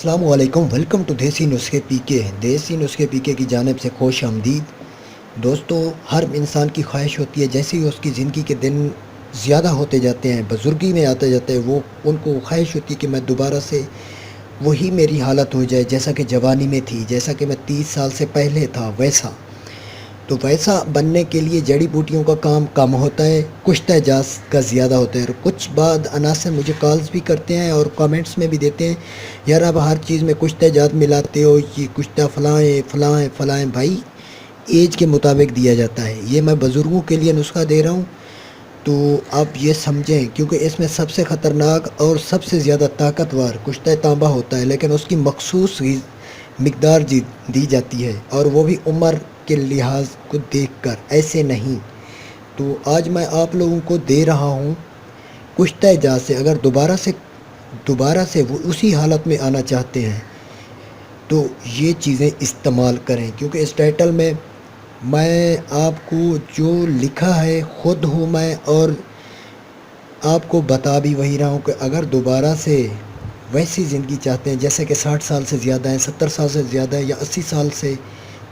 السلام علیکم، welcome to دیسی نسخے پی کے۔ دیسی نسخے پی کے کی جانب سے خوش آمدید۔ دوستو، ہر انسان کی خواہش ہوتی ہے جیسے ہی اس کی زندگی کے دن زیادہ ہوتے جاتے ہیں، بزرگی میں آتے جاتے ہیں، ان کو خواہش ہوتی ہے کہ میں دوبارہ سے وہی میری حالت ہو جائے جیسا کہ جوانی میں تھی، جیسا کہ میں 30 سال سے پہلے تھا ویسا بننے کے لیے جڑی بوٹیوں کا کام کم ہوتا ہے، کشتہ جات کا زیادہ ہوتا ہے۔ اور کچھ بعد عناصر مجھے کالز بھی کرتے ہیں اور کامنٹس میں بھی دیتے ہیں، یار اب ہر چیز میں کشتہ جات ملاتے ہو، یہ کشتہ فلاں بھائی ایج کے مطابق دیا جاتا ہے۔ یہ میں بزرگوں کے لیے نسخہ دے رہا ہوں، تو آپ یہ سمجھیں، کیونکہ اس میں سب سے خطرناک اور سب سے زیادہ طاقتور کشتہ تانبا ہوتا ہے، لیکن اس کی مخصوص مقدار دی جاتی ہے، اور وہ بھی عمر کے لحاظ کو دیکھ کر، ایسے نہیں۔ تو آج میں آپ لوگوں کو دے رہا ہوں کشتہ جات سے، اگر دوبارہ سے وہ اسی حالت میں آنا چاہتے ہیں تو یہ چیزیں استعمال کریں، کیونکہ اس ٹائٹل میں آپ کو جو لکھا ہے خود ہوں میں، اور آپ کو بتا بھی وہی رہا ہوں کہ اگر دوبارہ سے ویسی زندگی چاہتے ہیں جیسے کہ 60 سال سے زیادہ ہیں، 70 سال سے زیادہ ہیں، یا 80 سال سے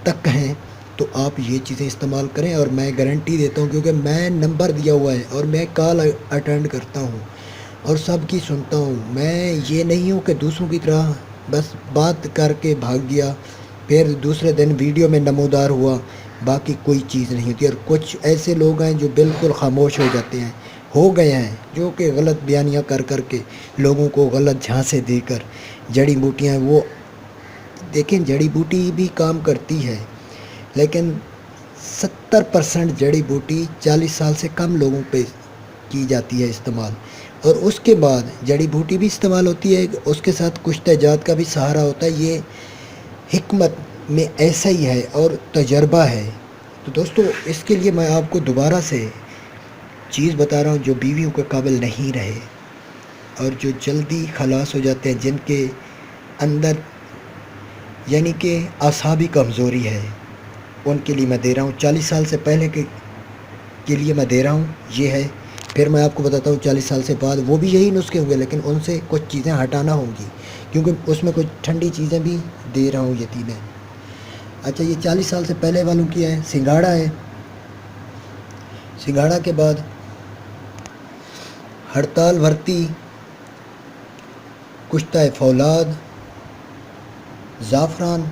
تک ہیں، تو آپ یہ چیزیں استعمال کریں۔ اور میں گارنٹی دیتا ہوں، کیونکہ میں نمبر دیا ہوا ہے اور میں کال اٹینڈ کرتا ہوں اور سب کی سنتا ہوں۔ میں یہ نہیں ہوں کہ دوسروں کی طرح بس بات کر کے بھاگ گیا، پھر دوسرے دن ویڈیو میں نمودار ہوا، باقی کوئی چیز نہیں ہوتی۔ اور کچھ ایسے لوگ ہیں جو بالکل خاموش ہو جاتے ہیں، ہو گئے ہیں، جو کہ غلط بیانیاں کر کے لوگوں کو غلط جھانسے دے کر جڑی بوٹیاں، وہ دیکھیں جڑی بوٹی بھی کام کرتی ہے، لیکن 70% جڑی بوٹی 40 سال سے کم لوگوں پہ کی جاتی ہے استعمال، اور اس کے بعد جڑی بوٹی بھی استعمال ہوتی ہے، اس کے ساتھ کشتہ جات کا بھی سہارا ہوتا ہے۔ یہ حکمت میں ایسا ہی ہے اور تجربہ ہے۔ تو دوستو، اس کے لیے میں آپ کو دوبارہ سے چیز بتا رہا ہوں جو بیویوں کے قابل نہیں رہے، اور جو جلدی خلاص ہو جاتے ہیں، جن کے اندر یعنی کہ اعصابی کمزوری ہے، ان کے لیے میں دے رہا ہوں۔ 40 سال سے پہلے کے لیے میں دے رہا ہوں، یہ ہے۔ پھر میں آپ کو بتاتا ہوں 40 سال سے بعد وہ بھی یہی نسخے ہوں گے، لیکن ان سے کچھ چیزیں ہٹانا ہوں گی، کیونکہ اس میں کچھ ٹھنڈی چیزیں بھی دے رہا ہوں، یہ تینیں۔ اچھا، یہ 40 سال سے پہلے والوں کی ہے، سنگھاڑا ہے۔ سنگھاڑا کے بعد ہڑتال ورتی، کشتہ فولاد، زعفران،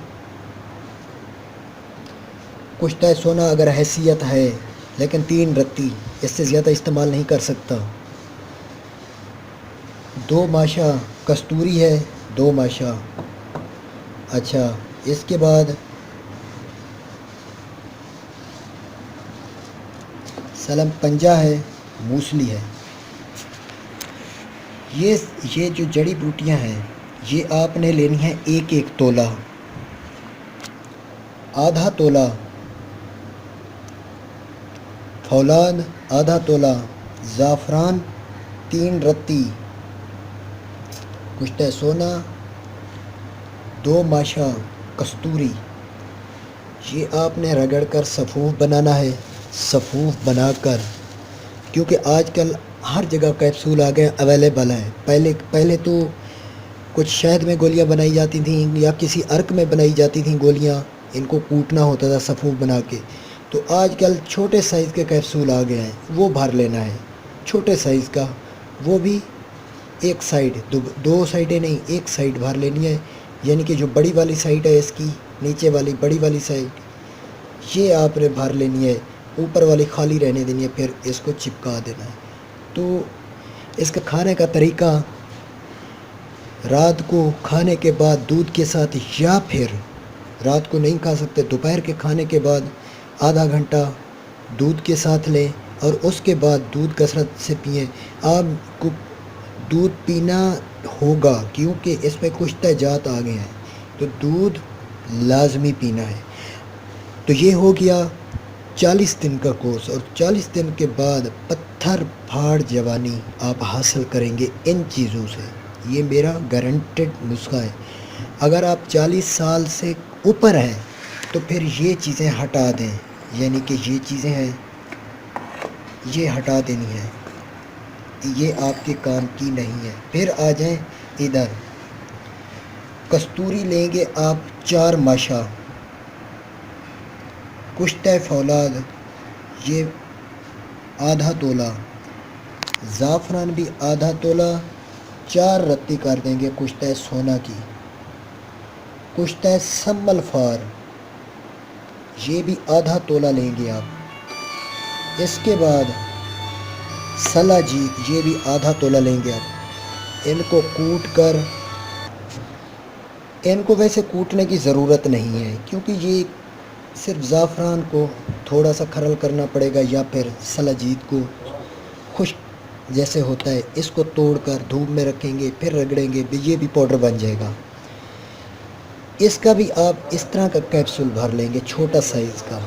کشتہ سونا اگر حیثیت ہے، لیکن 3 رتی، اس سے زیادہ استعمال نہیں کر سکتا۔ 2 ماشا کستوری ہے، 2 ماشا۔ اچھا، اس کے بعد سلم پنجہ ہے، موسلی ہے۔ یہ جو جڑی بوٹیاں ہیں، یہ آپ نے لینی ہیں 1 تولہ، آدھا تولہ فولاد، آدھا تولہ زعفران، 3 رتی کشتہ سونا، 2 ماشا کستوری۔ یہ آپ نے رگڑ کر صفوف بنانا ہے، صفوف بنا کر، کیونکہ آج کل ہر جگہ کیپسول آ گئے، اویلیبل ہیں۔ پہلے تو کچھ شہد میں گولیاں بنائی جاتی تھیں، یا کسی عرق میں بنائی جاتی تھیں گولیاں، ان کو کوٹنا ہوتا تھا صفوف بنا کے۔ تو آج کل چھوٹے سائز کے کیپسول آ گئے ہیں، وہ بھر لینا ہے، چھوٹے سائز کا، وہ بھی ایک سائڈ، 2 سائڈیں نہیں، 1 سائڈ بھر لینی ہے، یعنی کہ جو بڑی والی سائڈ ہے اس کی، نیچے والی بڑی والی سائڈ، یہ آپ نے بھر لینی ہے، اوپر والی خالی رہنے دینی ہے، پھر اس کو چپکا دینا ہے۔ تو اس کا کھانے کا طریقہ، رات کو کھانے کے بعد دودھ کے ساتھ، یا پھر رات کو نہیں کھا سکتے، دوپہر کے کھانے کے بعد آدھا گھنٹہ دودھ کے ساتھ لیں، اور اس کے بعد دودھ کثرت سے پئیں۔ آپ کو دودھ پینا ہوگا، کیونکہ اس میں کشتہ جات آ گئے ہیں، تو دودھ لازمی پینا ہے۔ تو یہ ہو گیا 40 دن کا کورس، اور 40 دن کے بعد پتھر پھاڑ جوانی آپ حاصل کریں گے ان چیزوں سے۔ یہ میرا گارنٹیڈ نسخہ ہے۔ اگر آپ 40 سال سے اوپر ہیں تو پھر یہ چیزیں ہٹا دیں، یعنی کہ یہ چیزیں ہیں، یہ ہٹا دینی ہے، یہ آپ کے کام کی نہیں ہے۔ پھر آ جائیں ادھر، کستوری لیں گے آپ 4 ماشا، کشتہ فولاد یہ آدھا تولہ، زعفران بھی آدھا تولہ، 4 رتی کر دیں گے کشتہ سونا کی، کشتہ سمبل فار یہ بھی آدھا تولہ لیں گے آپ۔ اس کے بعد سلا جیت یہ بھی آدھا تولہ لیں گے آپ۔ ان کو کوٹ کر، ان کو ویسے کوٹنے کی ضرورت نہیں ہے کیونکہ یہ صرف زعفران کو تھوڑا سا کھرل کرنا پڑے گا یا پھر سلا جیت کو خشک جیسے ہوتا ہے، اس کو توڑ کر دھوپ میں رکھیں گے، پھر رگڑیں گے، یہ بھی پاؤڈر بن جائے گا۔ اس کا بھی آپ اس طرح کا کیپسول بھر لیں گے چھوٹا سائز کا۔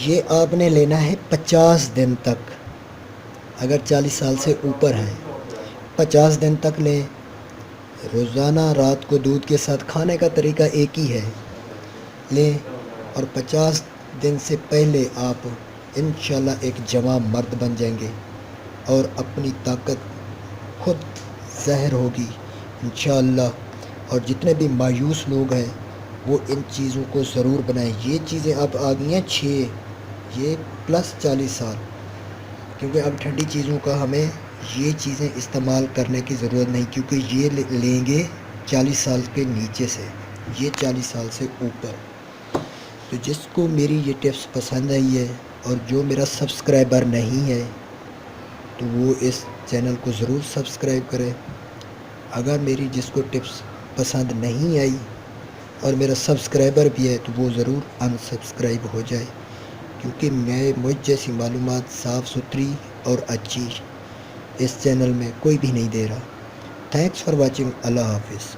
یہ آپ نے لینا ہے 50 دن تک، اگر 40 سال سے اوپر ہیں 50 دن تک لیں۔ روزانہ رات کو دودھ کے ساتھ کھانے کا طریقہ ایک ہی ہے، لیں اور 50 دن سے پہلے آپ انشاءاللہ ایک جوان مرد بن جائیں گے اور اپنی طاقت خود ظاہر ہوگی انشاءاللہ۔ اور جتنے بھی مایوس لوگ ہیں وہ ان چیزوں کو ضرور بنائیں۔ یہ چیزیں اب آ گئی ہیں 6 یہ پلس 40 سال، کیونکہ اب ٹھنڈی چیزوں کا ہمیں یہ چیزیں استعمال کرنے کی ضرورت نہیں، کیونکہ یہ لیں گے 40 سال کے نیچے سے، یہ 40 سال سے اوپر۔ تو جس کو میری یہ ٹپس پسند آئی ہے اور جو میرا سبسکرائبر نہیں ہے تو وہ اس چینل کو ضرور سبسکرائب کرے۔ اگر میری جس کو ٹپس پسند نہیں آئی اور میرا سبسکرائبر بھی ہے تو وہ ضرور انسبسکرائب ہو جائے، کیونکہ مجھ جیسی معلومات صاف ستھری اور اچھی اس چینل میں کوئی بھی نہیں دے رہا۔ Thanks for watching. اللہ حافظ۔